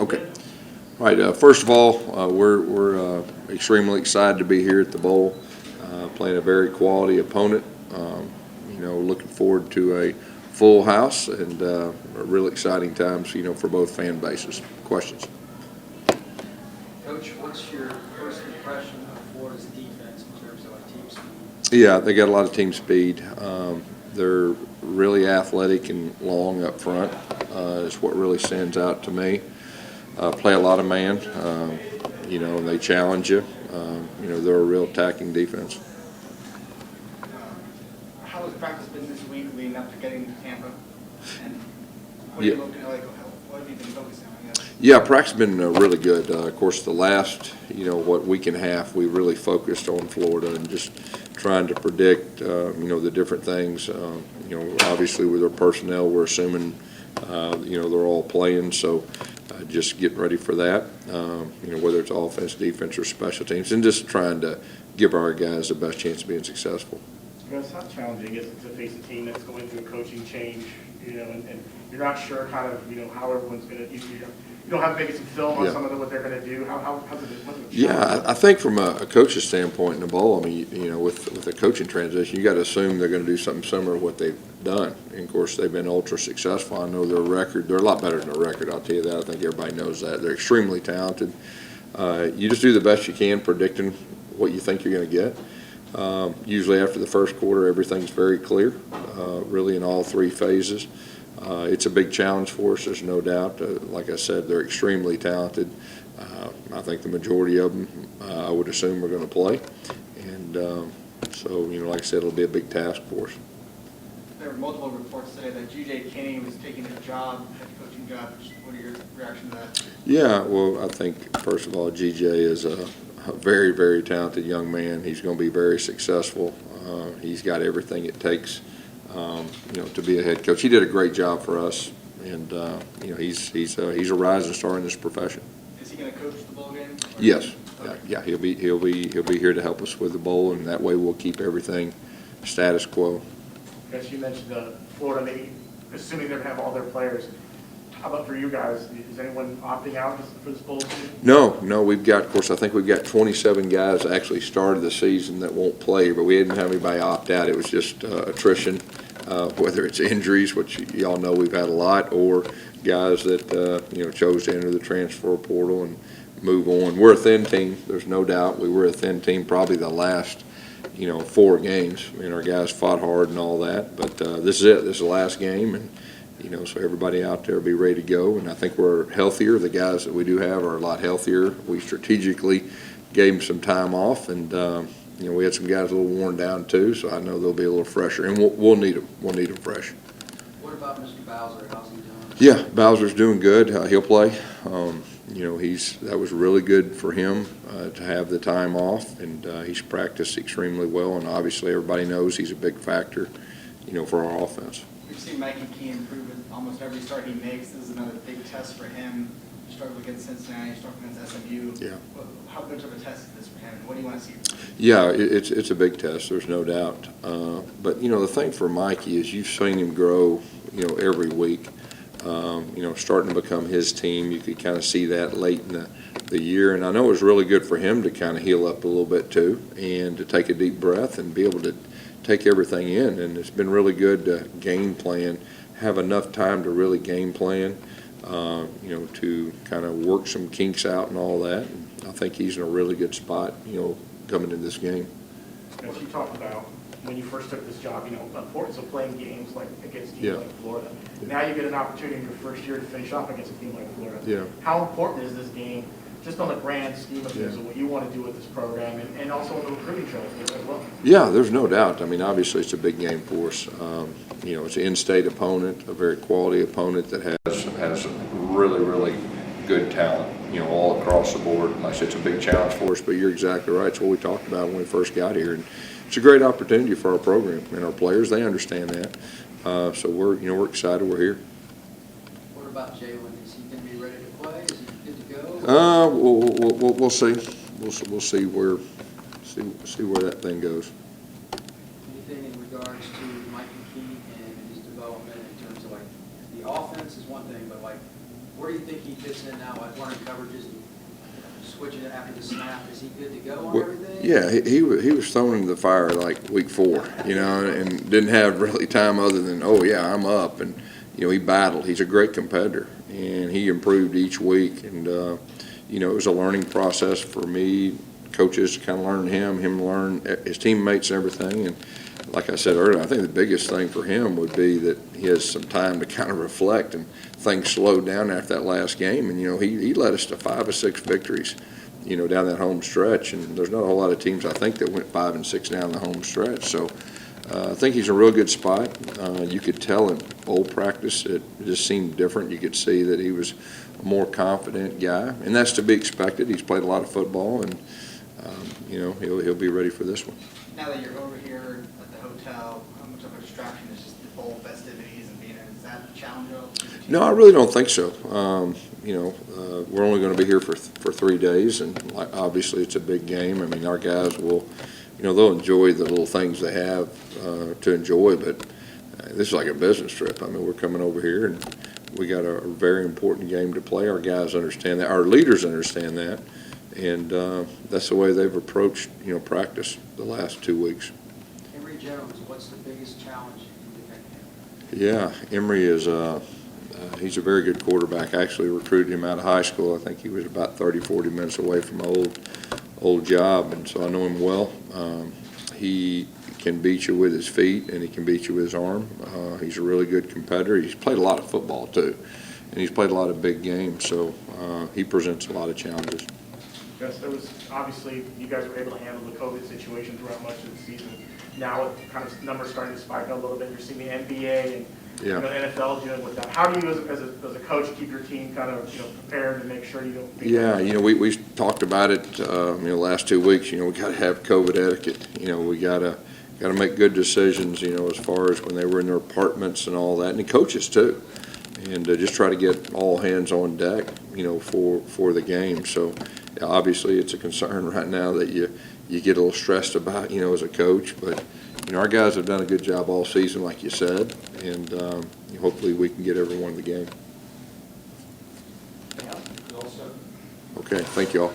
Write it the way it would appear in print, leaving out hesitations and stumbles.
Okay. All right. First of all, we're extremely excited to be here at the Bowl, playing a very quality opponent. Looking forward to a full house and real exciting times, for both fan bases. Questions? Coach, what's your first impression of Florida's defense in terms of team speed? Yeah, they got a lot of team speed. They're really athletic and long up front. Is what really stands out to me. Play a lot of man, and they challenge you. They're a real attacking defense. How has practice been this week leading up to getting to Tampa? And what Yeah. what have you been focusing on, I guess? Yeah, practice has been really good. Of course, the last, week and a half, we really focused on Florida and just trying to predict, the different things. Obviously with our personnel, we're assuming, they're all playing, so just getting ready for that, whether it's offense, defense, or special teams, and just trying to give our guys the best chance of being successful. Guys, how challenging is it to face a team that's going through a coaching change, and you're not sure how everyone's going to, you don't have maybe some film on some of what they're going to do. How's it? Yeah, I think from a coach's standpoint in the bowl, I mean, with the coaching transition, you got to assume they're going to do something similar to what they've done. And of course, they've been ultra successful. I know their record; they're a lot better than their record. I'll tell you that. I think everybody knows that. They're extremely talented. You just do the best you can predicting what you think you're going to get. Usually after the first quarter, everything's very clear, really in all three phases. It's a big challenge for us, there's no doubt. Like I said, they're extremely talented. I think the majority of them, I would assume, are going to play. And so, like I said, it'll be a big task for us. There were multiple reports today that G.J. Kinney was taking a job, head coaching job. What are your reaction to that? Yeah, well, I think, first of all, G.J. is a very, very talented young man. He's going to be very successful. He's got everything it takes, to be a head coach. He did a great job for us, and he's a rising star in this profession. Is he going to coach the bowl game? Yes. Okay. Yeah, he'll be here to help us with the bowl, and that way we'll keep everything status quo. Guys, you mentioned Florida, maybe assuming they're going to have all their players. How about for you guys? Is anyone opting out for this bowl season? No, we've got, of course, I think we've got 27 guys that actually started the season that won't play, but we didn't have anybody opt out. It was just attrition, whether it's injuries, which y'all know we've had a lot, or guys that, chose to enter the transfer portal and move on. We're a thin team, there's no doubt. We were a thin team probably the last, 4 games. Our guys fought hard and all that, but this is it. This is the last game, and so everybody out there will be ready to go, and I think we're healthier. The guys that we do have are a lot healthier. We strategically gave them some time off, and we had some guys a little worn down too, so I know they'll be a little fresher, and we'll need them. We'll need them fresh. What about Mr. Bowser? How's he doing? Yeah, Bowser's doing good. He'll play. That was really good for him to have the time off, and he's practiced extremely well, and obviously everybody knows he's a big factor, for our offense. We've seen Mikey Key improve in almost every start he makes. This is another big test for him. He struggled against Cincinnati, struggled against SMU. Yeah. How much of a test is this for him? What do you want to see? Yeah, it's a big test. There's no doubt. But the thing for Mikey is you've seen him grow, every week. Starting to become his team. You could kind of see that late in the year, and I know it was really good for him to kind of heal up a little bit too, and to take a deep breath and be able to take everything in. And it's been really good to game plan, have enough time to really game plan, to kind of work some kinks out and all that. And I think he's in a really good spot, coming into this game. As you talked about when you first took this job, the importance of playing games like against teams like Florida. Now you get an opportunity in your first year to finish off against a team like Florida. Yeah. How important is this game, just on the grand scheme of things, and what you want to do with this program, and also on the recruiting trail as well? Yeah, there's no doubt. I mean, obviously it's a big game for us. It's an in-state opponent, a very quality opponent that has some really, really good talent, all across the board. Like I said, it's a big challenge for us, but you're exactly right. It's what we talked about when we first got here. And it's a great opportunity for our program and our players. They understand that. So we're excited we're here. What about Jalen? Is he going to be ready to play? Is he good to go? We'll see. We'll see where that thing goes. Anything in regards to Mike McKee and his development in terms of the offense is one thing, but Where do you think he fits in now, like running coverages and switching it after the snap? Is he good to go on Well, everything? yeah, he was thrown into the fire like week 4, and didn't have really time other than, oh, yeah, I'm up. And, he battled. He's a great competitor, and he improved each week. And, it was a learning process for me, coaches to kind of learn him learn his teammates and everything. And like I said earlier, I think the biggest thing for him would be that he has some time to kind of reflect, and things slowed down after that last game. And, he led us to 5 or 6 victories, down that home stretch. And there's not a whole lot of teams, I think, that went 5 and 6 down the home stretch. So I think he's in a real good spot. You could tell in bowl practice it just seemed different. You could see that he was a more confident guy, and that's to be expected. He's played a lot of football, and he'll be ready for this one. Now that you're over here at the hotel, how much of a distraction is just the bowl festivities and being in? Is that a challenge at all? No, I really don't think so. We're only going to be here for 3 days, and obviously it's a big game. I mean, our guys will, they'll enjoy the little things they have to enjoy, but this is like a business trip. I mean, we're coming over here, and we got a very important game to play. Our guys understand that. Our leaders understand that, and that's the way they've approached, practice the last 2 weeks. Emory Jones, what's the biggest challenge you think? Yeah, Emory is he's a very good quarterback. I actually recruited him out of high school. I think he was about 30, 40 minutes away from my old job, and so I know him well. He can beat you with his feet, and he can beat you with his arm. He's a really good competitor. He's played a lot of football, too, and he's played a lot of big games, so he presents a lot of challenges. Yes, there was, obviously, you guys were able to handle the COVID situation throughout much of the season. Now with kind of numbers starting to spike up a little bit, you're seeing the NBA and NFL dealing with that. How do you, as a coach, keep your team kind of prepared to make sure you don't? Yeah, we talked about it. Last 2 weeks. We got to have COVID etiquette. We got to make good decisions. As far as when they were in their apartments and all that, and the coaches too, and just try to get all hands on deck. For the game. So obviously, it's a concern right now that you get a little stressed about. As a coach, but. Our guys have done a good job all season, like you said, and hopefully we can get everyone in the game. Okay, thank you all.